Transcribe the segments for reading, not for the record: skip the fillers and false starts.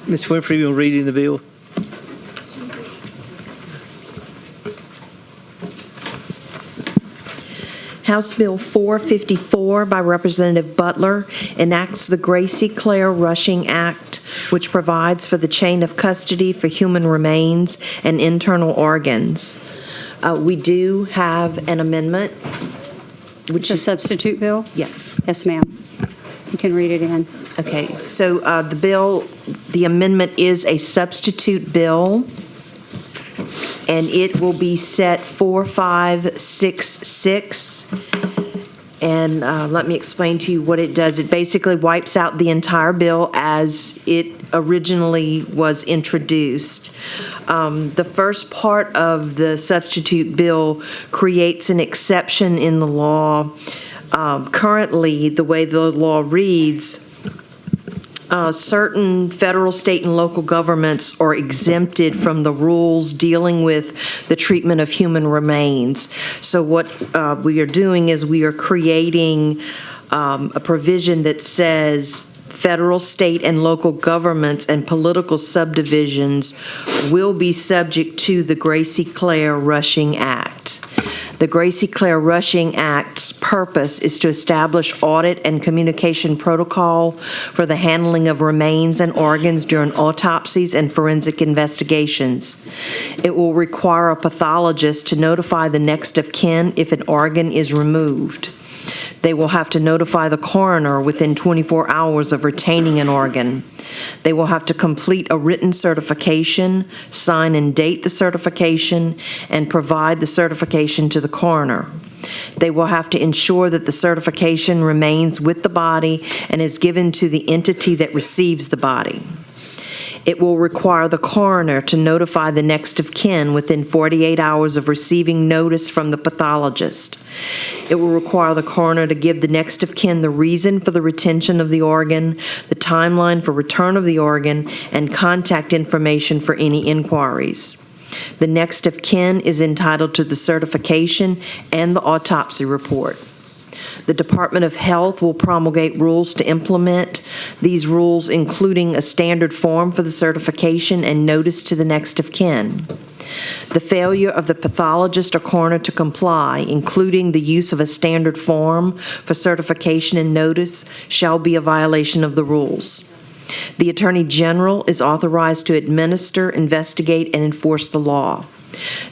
Ms. Winfrey, you'll read in the bill. House Bill 454 by Representative Butler enacts the Gracey-Claire Rushing Act, which provides for the chain of custody for human remains and internal organs. We do have an amendment, It's a substitute bill? yes. Yes, ma'am. You can read it in. Okay, so the amendment is a substitute bill, and it will be set 4566. And let me explain to you what it does. It basically wipes out the entire bill as it originally was introduced. The first part of the substitute bill creates an exception in the law. Currently, the way the law reads, certain federal, state, and local governments are exempted from the rules dealing with the treatment of human remains. So what we are doing is we are creating a provision that says federal, state, and local governments and political subdivisions will be subject to the Gracey-Claire Rushing Act. The Gracey-Claire Rushing Act's purpose is to establish audit and communication protocol for the handling of remains and organs during autopsies and forensic investigations. It will require a pathologist to notify the next of kin if an organ is removed. They will have to notify the coroner within 24 hours of retaining an organ. They will have to complete a written certification, sign and date the certification, and provide the certification to the coroner. They will have to ensure that the certification remains with the body and is given to the entity that receives the body. It will require the coroner to notify the next of kin within 48 hours of receiving notice from the pathologist. It will require the coroner to give the next of kin the reason for the retention of the organ, the timeline for return of the organ, and contact information for any inquiries. The next of kin is entitled to the certification and the autopsy report. The Department of Health will promulgate rules to implement these rules, including a standard form for the certification and notice to the next of kin. The failure of the pathologist or coroner to comply, including the use of a standard form for certification and notice, shall be a violation of the rules. The Attorney General is authorized to administer, investigate, and enforce the law.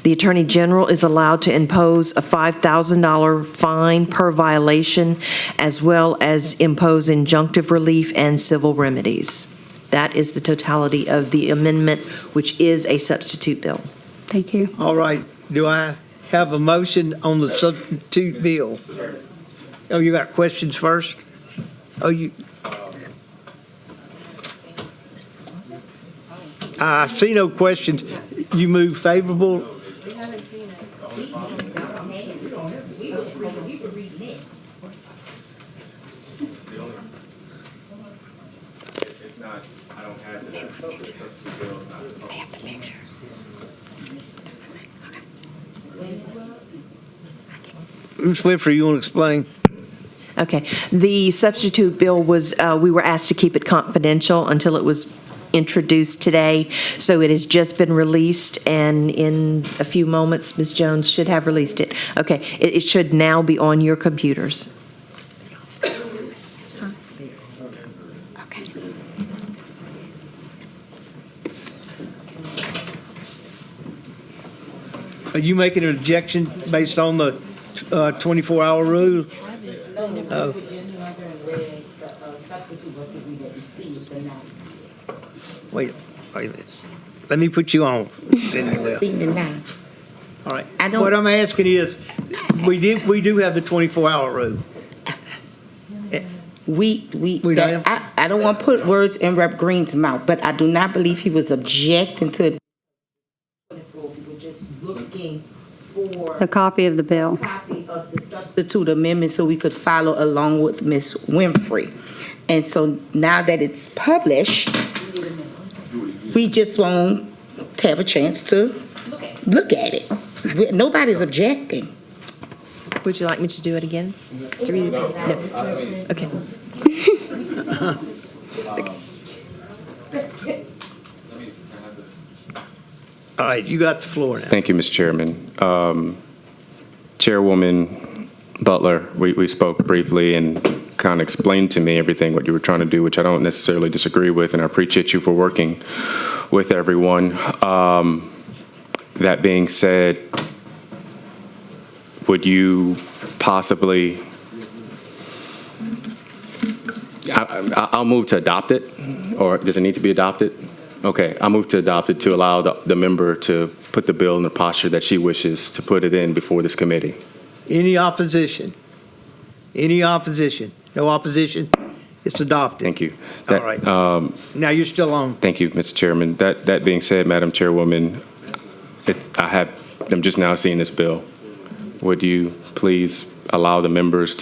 The Attorney General is allowed to impose a $5,000 fine per violation, as well as impose injunctive relief and civil remedies. That is the totality of the amendment, which is a substitute bill. Thank you. All right, do I have a motion on the substitute bill? Oh, you got questions first? Oh, I see no questions. You move favorable? We haven't seen it. It's not, I don't have the substitute bill, it's not. They have the picture. Ms. Winfrey, you want to explain? Okay. The substitute bill was, we were asked to keep it confidential until it was introduced today, so it has just been released, and in a few moments, Ms. Jones should have released it. Okay, it should now be on your computers. Are you making an objection based on the 24-hour rule? Oh. Wait a minute. Let me put you on. Then you will. All right. What I'm asking is, we do have the 24-hour rule. I don't want to put words in Rep. Green's mouth, but I do not believe he was objecting to it. We were just looking for The copy of the bill. a copy of the substitute amendment so we could follow along with Ms. Winfrey. And so now that it's published, we just won't have a chance to look at it. Nobody's objecting. Would you like me to do it again? To read it? No. Okay. All right, you got the floor now. Thank you, Mr. Chairman. Chairwoman Butler, we spoke briefly and kind of explained to me everything what you were trying to do, which I don't necessarily disagree with, and I appreciate you for working with everyone. That being said, would you possibly, I'll move to adopt it, or does it need to be adopted? Okay, I'll move to adopt it to allow the member to put the bill in the posture that she wishes to put it in before this committee. Any opposition? Any opposition? No opposition? It's adopted. Thank you. All right. Now you're still on. Thank you, Mr. Chairman. That being said, Madam Chairwoman, I'm just now seeing this bill. Would you please allow the members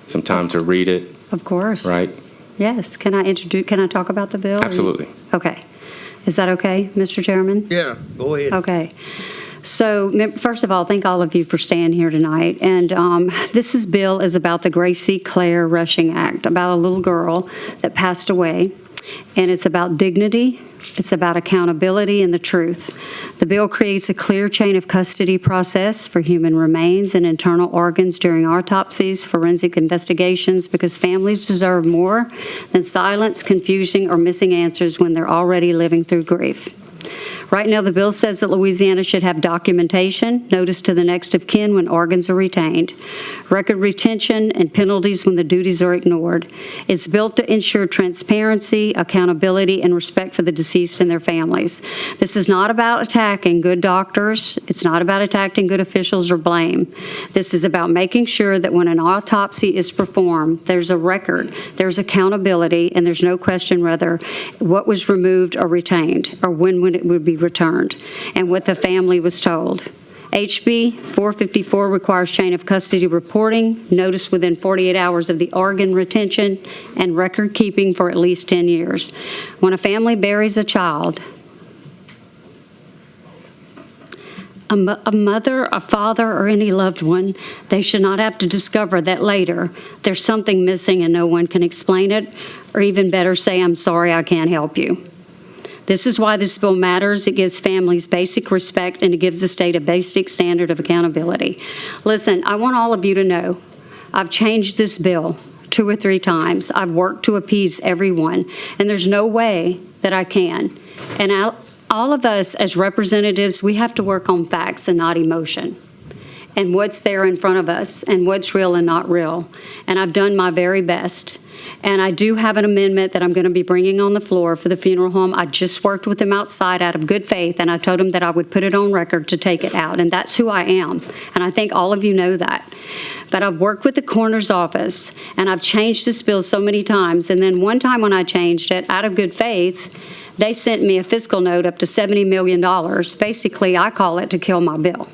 some time to read it? Of course. Right? Yes. Can I talk about the bill? Absolutely. Okay. Is that okay, Mr. Chairman? Yeah, go ahead. Okay. So first of all, thank all of you for staying here tonight. And this bill is about the Gracey Claire Rushing Act, about a little girl that passed away. And it's about dignity. It's about accountability and the truth. The bill creates a clear chain of custody process for human remains and internal organs during autopsies, forensic investigations, because families deserve more than silence, confusion, or missing answers when they're already living through grief. Right now, the bill says that Louisiana should have documentation, notice to the next of kin when organs are retained, record retention, and penalties when the duties are ignored. It's built to ensure transparency, accountability, and respect for the deceased and their families. This is not about attacking good doctors. It's not about attacking good officials or blame. This is about making sure that when an autopsy is performed, there's a record, there's accountability, and there's no question whether what was removed or retained, or when it would be returned, and what the family was told. HB454 requires chain of custody reporting, notice within 48 hours of the organ retention, and record keeping for at least 10 years. When a family buries a child, a mother, a father, or any loved one, they should not have to discover that later there's something missing and no one can explain it, or even better, say, "I'm sorry, I can't help you." This is why this bill matters. It gives families basic respect, and it gives the state a basic standard of accountability. Listen, I want all of you to know, I've changed this bill 2 or 3 times. I've worked to appease everyone, and there's no way that I can. And all of us as representatives, we have to work on facts and not emotion, and what's there in front of us, and what's real and not real. And I've done my very best. And I do have an amendment that I'm going to be bringing on the floor for the funeral home. I just worked with them outside out of good faith, and I told them that I would put it on record to take it out, and that's who I am. And I think all of you know that. But I've worked with the coroner's office, and I've changed this bill so many times. And then one time when I changed it, out of good faith, they sent me a fiscal note up to $70 million. Basically, I call it to kill my bill.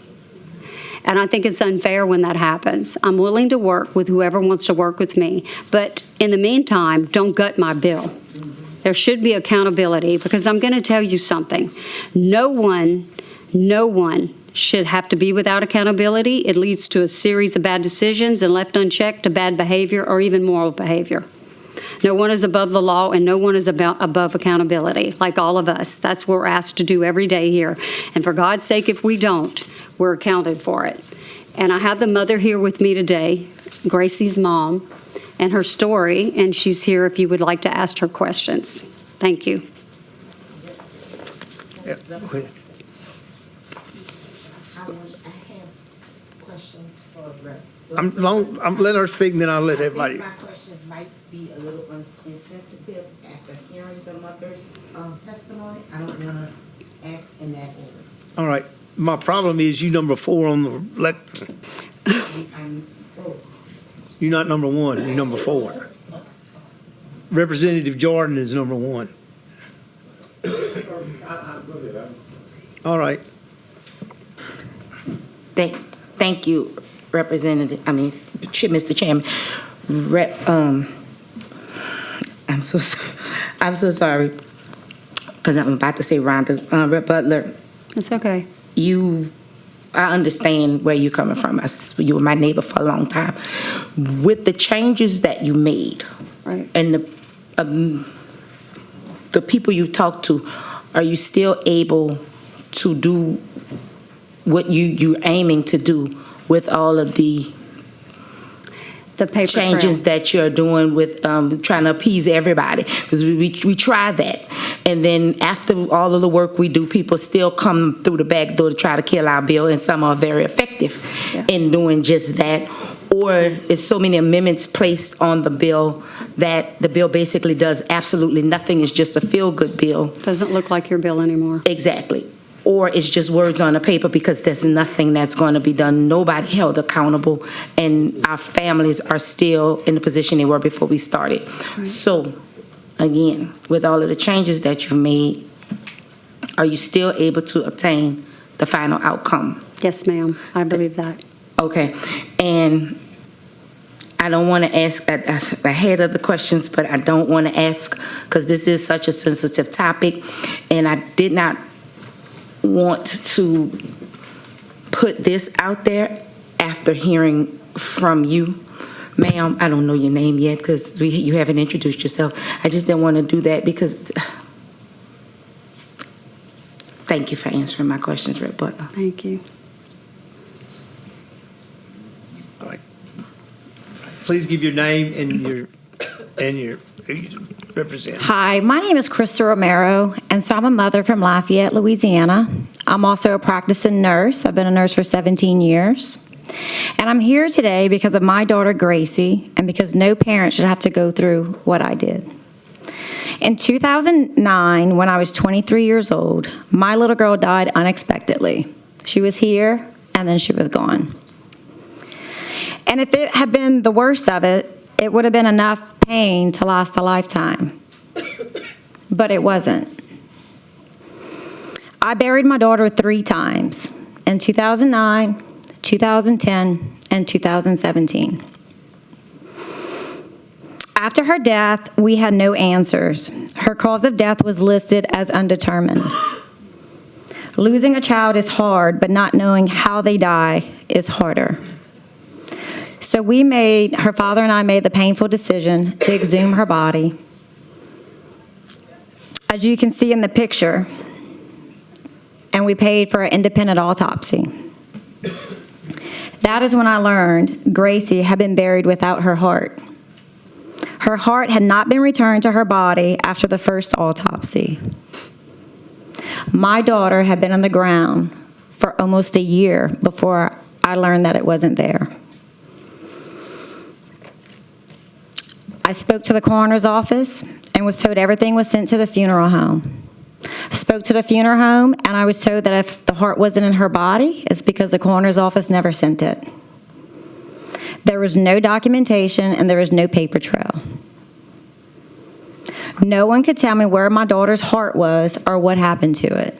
And I think it's unfair when that happens. I'm willing to work with whoever wants to work with me. But in the meantime, don't gut my bill. There should be accountability, because I'm going to tell you something. No one should have to be without accountability. It leads to a series of bad decisions, and left unchecked to bad behavior or even moral behavior. No one is above the law, and no one is above accountability, like all of us. That's what we're asked to do every day here. And for God's sake, if we don't, we're accounted for it. And I have the mother here with me today, Gracey's mom, and her story, and she's here if you would like to ask her questions. Thank you. Yeah, go ahead. I have questions for Rep. I'm letting her speak, and then I'll let everybody. My questions might be a little insensitive after hearing the mother's testimony. I don't want to ask in that order. All right. My problem is you number 4 on the left. You're not number 1. You're number 4. Representative Jordan is number 1. All right. Thank you, Mr. Chairman. I'm so sorry, because I'm about to say Rhonda. Rep. Butler, It's okay. I understand where you're coming from. You were my neighbor for a long time. With the changes that you made, Right. and the people you talk to, are you still able to do what you're aiming to do with all of the paper changes trail. that you're doing with trying to appease everybody? Because we try that, and then after all of the work we do, people still come through the back door to try to kill our bill, and some are very effective in doing just that. Or is so many amendments placed on the bill that the bill basically does absolutely nothing. It's just a feel-good bill. Doesn't look like your bill anymore. Exactly. Or it's just words on a paper because there's nothing that's going to be done. Nobody held accountable, and our families are still in the position they were before we started. So, again, with all of the changes that you've made, are you still able to obtain the final outcome? Yes, ma'am. I believe that. Okay. And I don't want to ask ahead of the questions, but I don't want to ask because this is such a sensitive topic, and I did not want to put this out there after hearing from you. Ma'am, I don't know your name yet because you haven't introduced yourself. I just didn't want to do that because... Thank you for answering my questions, Red Butler. Thank you. All right. Please give your name and your who you represent. Hi, my name is Krista Romero, and so I'm a mother from Lafayette, Louisiana. I'm also a practicing nurse. I've been a nurse for 17 years. And I'm here today because of my daughter, Gracey, and because no parent should have to go through what I did. In 2009, when I was 23 years old, my little girl died unexpectedly. She was here, and then she was gone. And if it had been the worst of it, it would have been enough pain to last a lifetime. But it wasn't. I buried my daughter 3 times, in 2009, 2010, and 2017. After her death, we had no answers. Her cause of death was listed as undetermined. Losing a child is hard, but not knowing how they die is harder. So her father and I made the painful decision to exhume her body. As you can see in the picture, and we paid for an independent autopsy. That is when I learned Gracey had been buried without her heart. Her heart had not been returned to her body after the first autopsy. My daughter had been on the ground for almost a year before I learned that it wasn't there. I spoke to the coroner's office and was told everything was sent to the funeral home. I spoke to the funeral home and I was told that if the heart wasn't in her body, it's because the coroner's office never sent it. There was no documentation and there was no paper trail. No one could tell me where my daughter's heart was or what happened to it.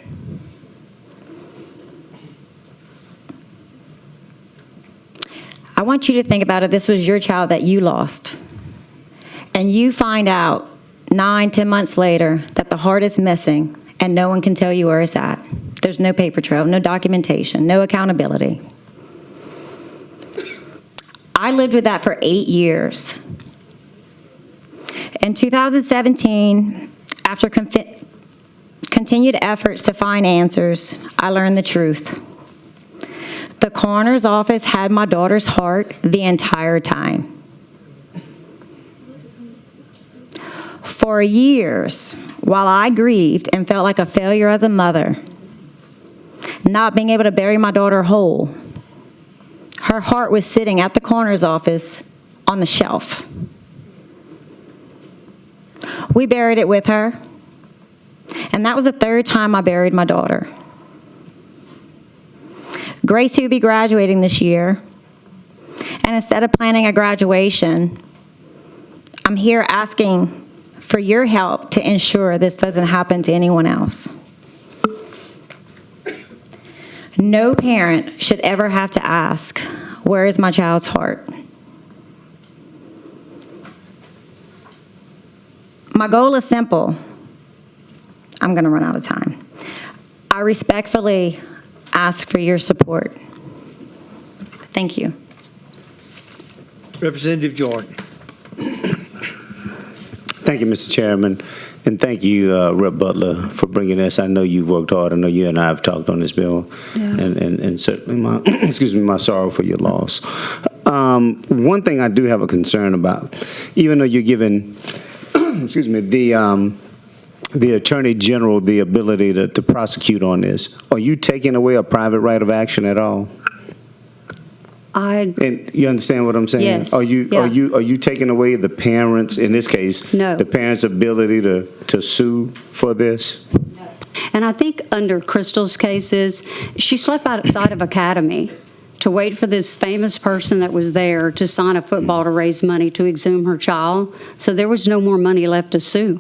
I want you to think about it. This was your child that you lost. And you find out 9-10 months later that the heart is missing and no one can tell you where it's at. There's no paper trail, no documentation, no accountability. I lived with that for 8 years. In 2017, after continued efforts to find answers, I learned the truth. The coroner's office had my daughter's heart the entire time. For years, while I grieved and felt like a failure as a mother, not being able to bury my daughter whole, her heart was sitting at the coroner's office on the shelf. We buried it with her, and that was the 3rd time I buried my daughter. Gracey will be graduating this year, and instead of planning a graduation, I'm here asking for your help to ensure this doesn't happen to anyone else. No parent should ever have to ask, where is my child's heart? My goal is simple. I'm going to run out of time. I respectfully ask for your support. Thank you. Representative Jordan. Thank you, Mr. Chairman, and thank you, Rep. Butler, for bringing this. I know you've worked hard. I know you and I have talked on this bill, and certainly my my sorrow for your loss. One thing I do have a concern about, even though you're giving the Attorney General the ability to prosecute on this, are you taking away a private right of action at all? And you understand what I'm saying? Yes. Are you taking away the parents, in this case, No. the parents' ability to sue for this? And I think under Crystal's cases, she slept outside of academy to wait for this famous person that was there to sign a football to raise money to exhume her child. So there was no more money left to sue.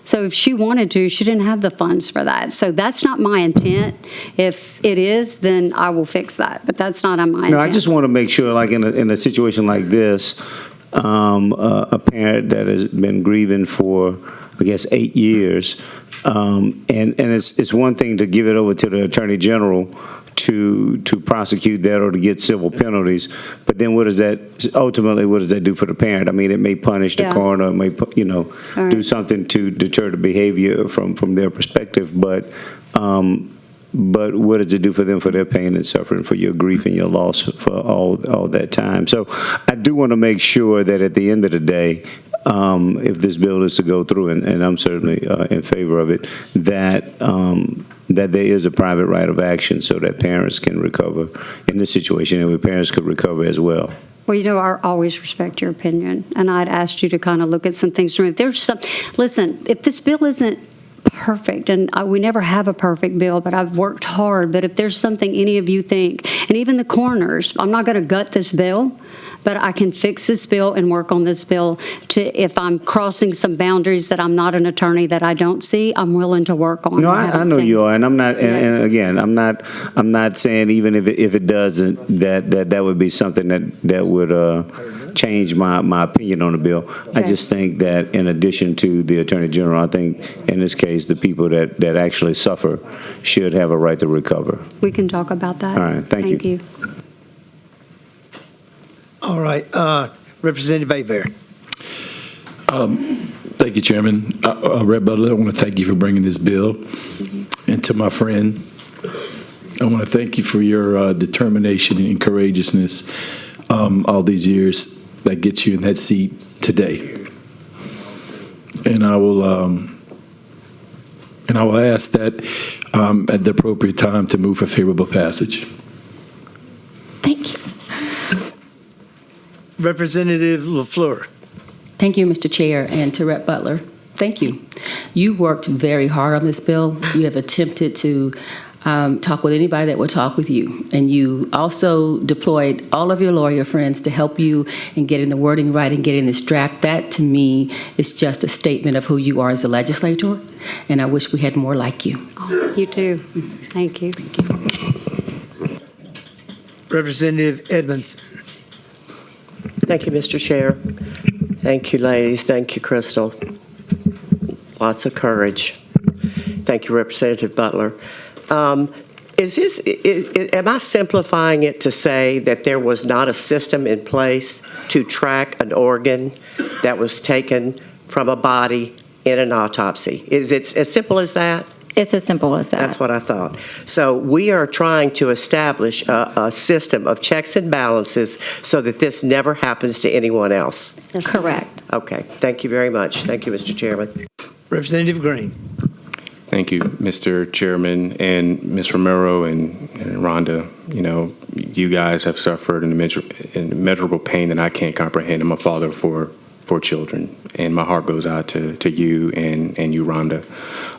So if she wanted to, she didn't have the funds for that. So that's not my intent. If it is, then I will fix that. But that's not on my intent. No, I just want to make sure, like in a situation like this, a parent that has been grieving for, I guess, 8 years, and it's one thing to give it over to the Attorney General to prosecute that or to get civil penalties, but then what does that do for the parent? I mean, it may punish the coroner, it may do something to deter the behavior from their perspective, but what does it do for them, for their pain and suffering, for your grief and your loss for all that time? So I do want to make sure that at the end of the day, if this bill is to go through, and I'm certainly in favor of it, that there is a private right of action so that parents can recover in this situation, and parents could recover as well. Well, I always respect your opinion, and I'd asked you to kind of look at some things from it. Listen, if this bill isn't perfect, and we never have a perfect bill, but I've worked hard, but if there's something any of you think, and even the coroners, I'm not going to gut this bill, but I can fix this bill and work on this bill if I'm crossing some boundaries that I'm not an attorney that I don't see, I'm willing to work on. No, I know you are, and I'm not, and again, I'm not saying even if it doesn't, that would be something that would change my opinion on the bill. Okay. I just think that in addition to the Attorney General, I think in this case, the people that actually suffer should have a right to recover. We can talk about that. All right, thank you. All right, Representative Abear. Thank you, Chairman. Rep. Butler, I want to thank you for bringing this bill. And to my friend, I want to thank you for your determination and courageousness all these years that gets you in that seat today. And I will ask that at the appropriate time to move for favorable passage. Thank you. Representative LaFleur. Thank you, Mr. Chair, and to Rep. Butler. Thank you. You worked very hard on this bill. You have attempted to talk with anybody that would talk with you. And you also deployed all of your lawyer friends to help you in getting the wording right and getting this draft. That, to me, is just a statement of who you are as a legislator. And I wish we had more like you. You too. Thank you. Thank you. Representative Edmonds. Thank you, Mr. Chair. Thank you, ladies. Thank you, Crystal. Lots of courage. Thank you, Representative Butler. Am I simplifying it to say that there was not a system in place to track an organ that was taken from a body in an autopsy? Is it as simple as that? It's as simple as that. That's what I thought. So we are trying to establish a system of checks and balances so that this never happens to anyone else. That's correct. Okay. Thank you very much. Thank you, Mr. Chairman. Representative Green. Thank you, Mr. Chairman, and Ms. Romero and Rhonda. You guys have suffered an immeasurable pain that I can't comprehend. I'm a father of four children, and my heart goes out to you and you, Rhonda.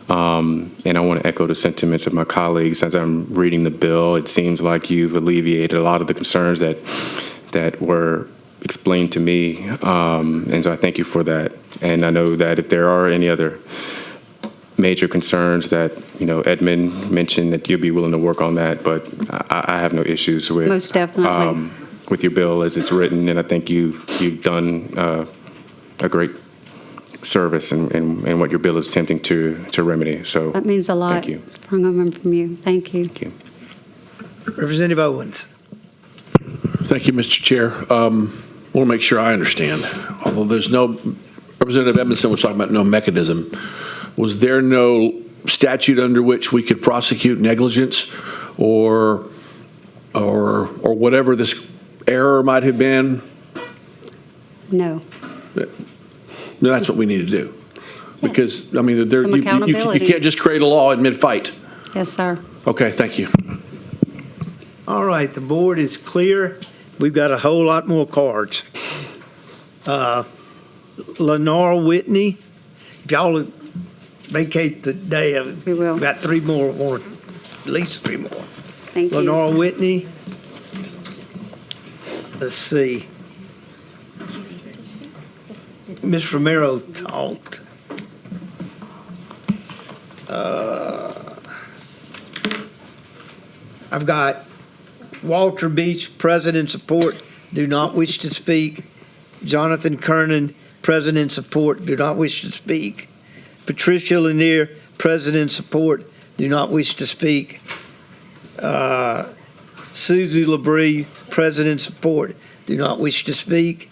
And I want to echo the sentiments of my colleagues. As I'm reading the bill, it seems like you've alleviated a lot of the concerns that were explained to me, and so I thank you for that. And I know that if there are any other major concerns that, Edmund mentioned, that you'll be willing to work on that, but I have no issues with Most definitely. With your bill as it's written, and I think you've done a great service in what your bill is attempting to remedy. So That means a lot. Thank you. From you. Thank you. Thank you. Representative Owens. Thank you, Mr. Chair. I want to make sure I understand. Although there's no, Representative Representative Edmondson was talking about no mechanism. Was there no statute under which we could prosecute negligence or whatever this error might have been? No. That's what we need to do. Because, I mean, Some you accountability. can't just create a law in mid-fight. Yes, sir. Okay, thank you. All right, the board is clear. We've got a whole lot more cards. Lenore Whitney, if y'all would vacate the day, We will. we've got three more, or at least three more. Thank you. Lenore Whitney. Let's see. Ms. Romero talked. I've got Walter Beach, President support, do not wish to speak. Jonathan Kernan, President support, do not wish to speak. Patricia Lanier, President support, do not wish to speak. Susie LeBrie, President support, do not wish to speak.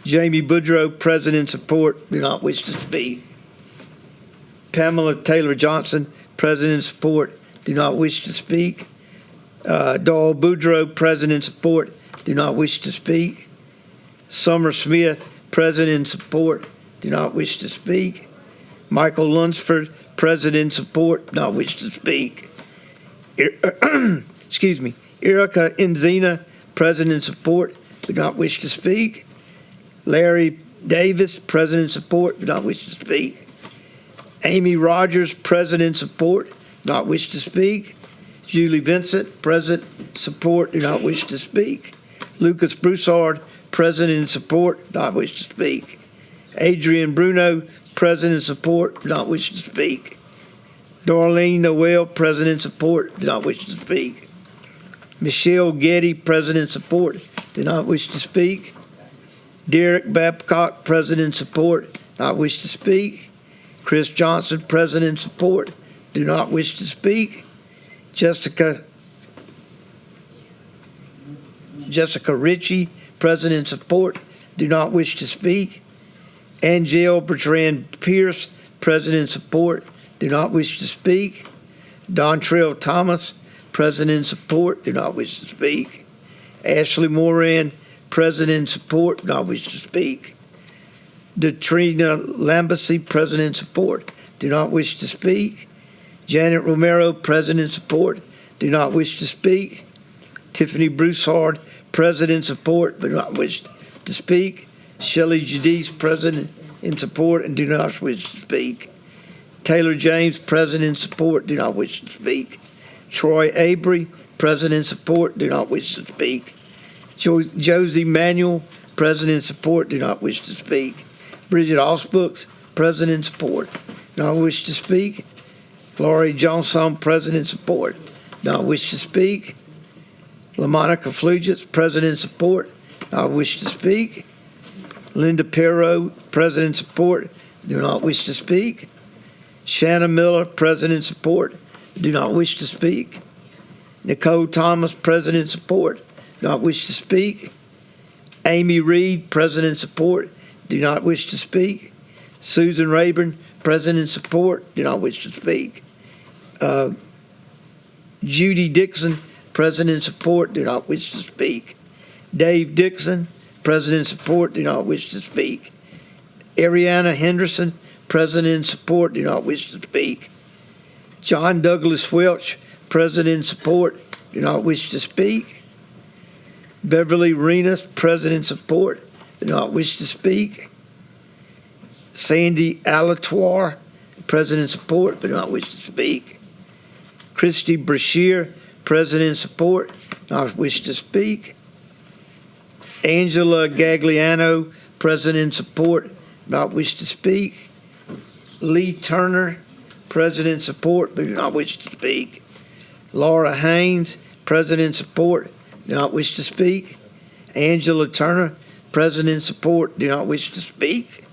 Jamie Boudreau, President support, do not wish to speak. Pamela Taylor Johnson, President support, do not wish to speak. Doyle Boudreau, President support, do not wish to speak. Summer Smith, President support, do not wish to speak. Michael Lunsford, President support, do not wish to speak. Excuse me. Erica Enzina, President support, do not wish to speak. Larry Davis, President support, do not wish to speak. Amy Rogers, President support, do not wish to speak. Julie Vincent, President support, do not wish to speak. Lucas Broussard, President support, do not wish to speak. Adrian Bruno, President support, do not wish to speak. Darlene Noel, President support, do not wish to speak. Michelle Getty, President support, do not wish to speak. Derek Babcock, President support, not wish to speak. Chris Johnson, President support, do not wish to speak. Jessica Ritchie, President support, do not wish to speak. Angel Bertrand Pierce, President support, do not wish to speak. Dontrell Thomas, President support, do not wish to speak. Ashley Moran, President support, do not wish to speak. Detrina Lambacy, President support, do not wish to speak. Janet Romero, President support, do not wish to speak. Tiffany Broussard, President support, do not wish to speak. Shelley Judice, President in support and do not wish to speak. Taylor James, President support, do not wish to speak. Troy Avery, President support, do not wish to speak. Josie Manuel, President support, do not wish to speak. Bridget Osbooks, President support, do not wish to speak. Laurie Johnson, President support, do not wish to speak. LaMonica Flugits, President support, do not wish to speak. Linda Perot, President support, do not wish to speak. Shanna Miller, President support, do not wish to speak. Nicole Thomas, President support, do not wish to speak. Amy Reed, President support, do not wish to speak. Susan Rayburn, President support, do not wish to speak. Judy Dixon, President support, do not wish to speak. Dave Dixon, President support, do not wish to speak. Ariana Henderson, President support, do not wish to speak. John Douglas Welch, President support, do not wish to speak. Beverly Renas, President support, do not wish to speak. Sandy Alatoir, President support, do not wish to speak. Christy Brashear, President support, do not wish to speak. Angela Gagliano, President support, do not wish to speak. Lee Turner, President support, but do not wish to speak. Laura Haynes, President support, do not wish to speak. Angela Turner, President support, do not wish to speak.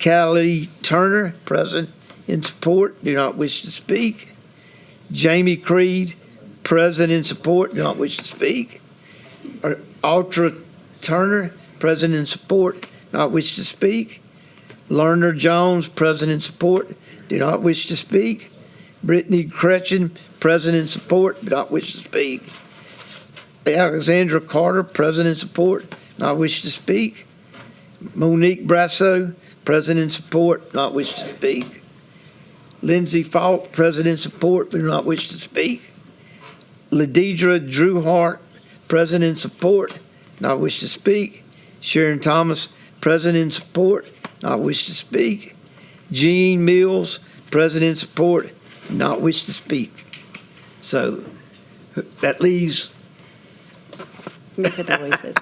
Callie Turner, President in support, do not wish to speak. Jamie Creed, President support, do not wish to speak. Ultra Turner, President in support, do not wish to speak. Lerner Jones, President support, do not wish to speak. Brittany Cretchen, President support, do not wish to speak. Alexandra Carter, President support, not wish to speak. Monique Brasso, President support, not wish to speak. Lindsay Falk, President support, do not wish to speak. Ladidra Drew Hart, President support, not wish to speak. Sharon Thomas, President support, not wish to speak. Jean Mills, President support, not wish to speak. So that leaves, Look at the voices.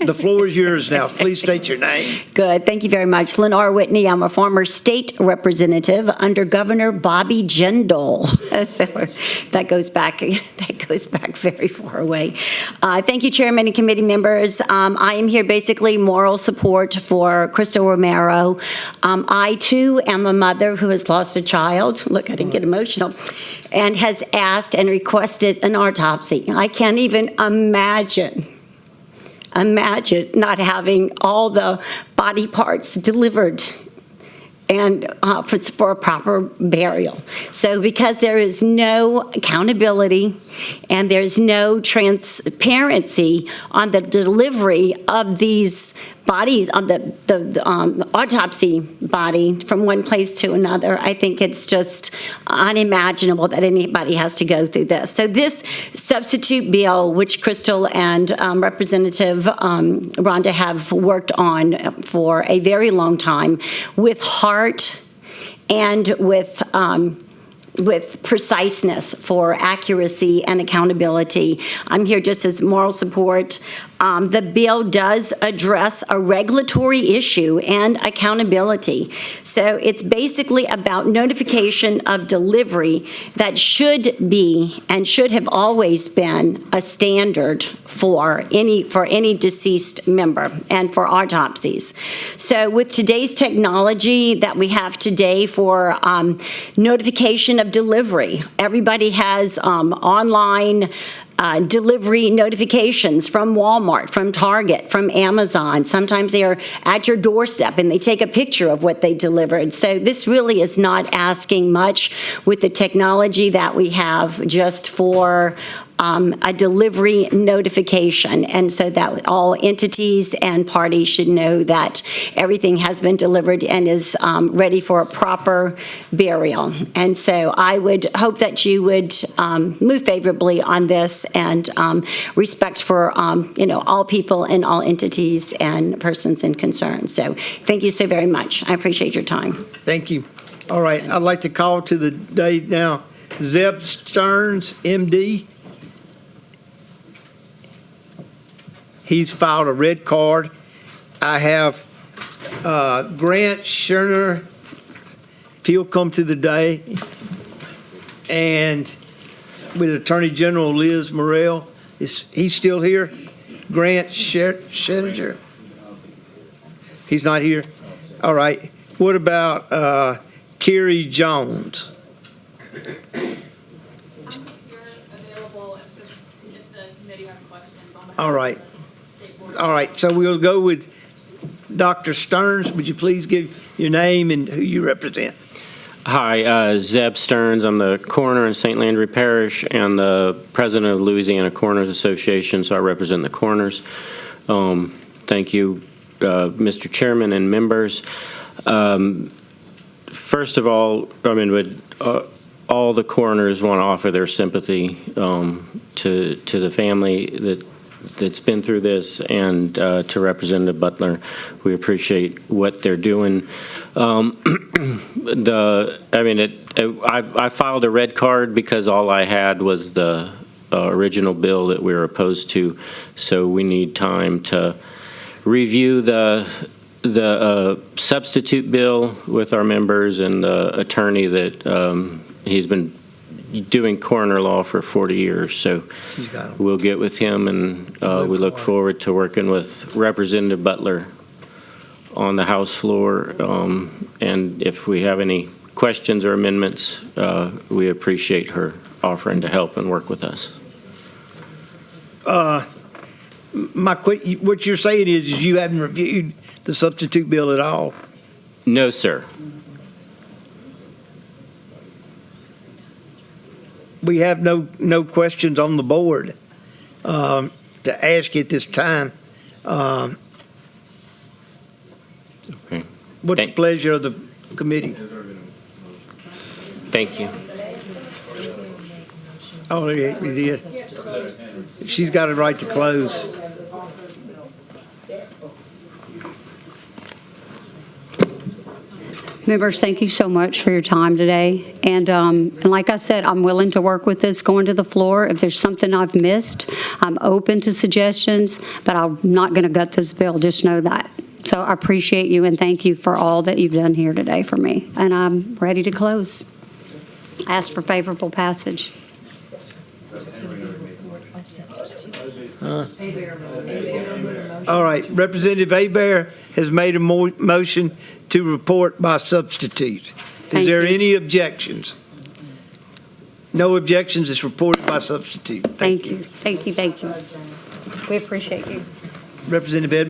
the floor is yours now. Please state your name. Good. Thank you very much. Lenore Whitney. I'm a former state representative under Governor Bobby Jindal. So that goes back very far away. Thank you, Chairman and committee members. I am here basically moral support for Crystal Romero. I, too, am a mother who has lost a child. Look, I didn't get emotional. And has asked and requested an autopsy. I can't even imagine not having all the body parts delivered and for a proper burial. So because there is no accountability and there's no transparency on the delivery of these bodies, on the autopsy body from one place to another, I think it's just unimaginable that anybody has to go through this. So this substitute bill, which Crystal and Representative Rhonda have worked on for a very long time, with heart and with preciseness for accuracy and accountability. I'm here just as moral support. The bill does address a regulatory issue and accountability. So it's basically about notification of delivery that should be and should have always been a standard for any deceased member and for autopsies. So with today's technology that we have today for notification of delivery, everybody has online delivery notifications from Walmart, from Target, from Amazon. Sometimes they are at your doorstep and they take a picture of what they delivered. So this really is not asking much with the technology that we have just for a delivery notification, and so that all entities and parties should know that everything has been delivered and is ready for a proper burial. And so I would hope that you would move favorably on this and respect for all people and all entities and persons in concern. So thank you so very much. I appreciate your time. Thank you. All right, I'd like to call to the day now Zeb Stearns, MD. He's filed a red card. I have Grant Scherner, if he'll come to the day, and with Attorney General Liz Morrell. He's still here? Grant Scherner? He's not here? All right. What about Kerry Jones? All right. All right, so we'll go with Dr. Stearns. Would you please give your name and who you represent? Hi, Zeb Stearns. I'm the coroner in St. Landry Parish and the president of Louisiana Coroners Association, so I represent the coroners. Thank you, Mr. Chairman and members. First of all, all the coroners want to offer their sympathy to the family that's been through this, and to Representative Butler. We appreciate what they're doing. I filed a red card because all I had was the original bill that we were opposed to, so we need time to review the substitute bill with our members and the attorney that he's been doing coroner law for 40 years, so we'll get with him, and we look forward to working with Representative Butler on the House floor, and if we have any questions or amendments, we appreciate her offering to help and work with us. What you're saying is you haven't reviewed the substitute bill at all? No, sir. We have no questions on the board to ask you at this time. Okay. What's the Thank- pleasure of the committee? Thank you. Oh, yeah, we did. She's got a right to close. Members, thank you so much for your time today. And like I said, I'm willing to work with this going to the floor. If there's something I've missed, I'm open to suggestions, but I'm not going to gut this bill. Just know that. So I appreciate you and thank you for all that you've done here today for me. And I'm ready to close. Ask for favorable passage. All right, Representative Abear has made a motion to report by substitute. Is Thank there you. any objections? No objections, it's reported by substitute. Thank you. Thank you. Thank you. We appreciate you. Representative Ed.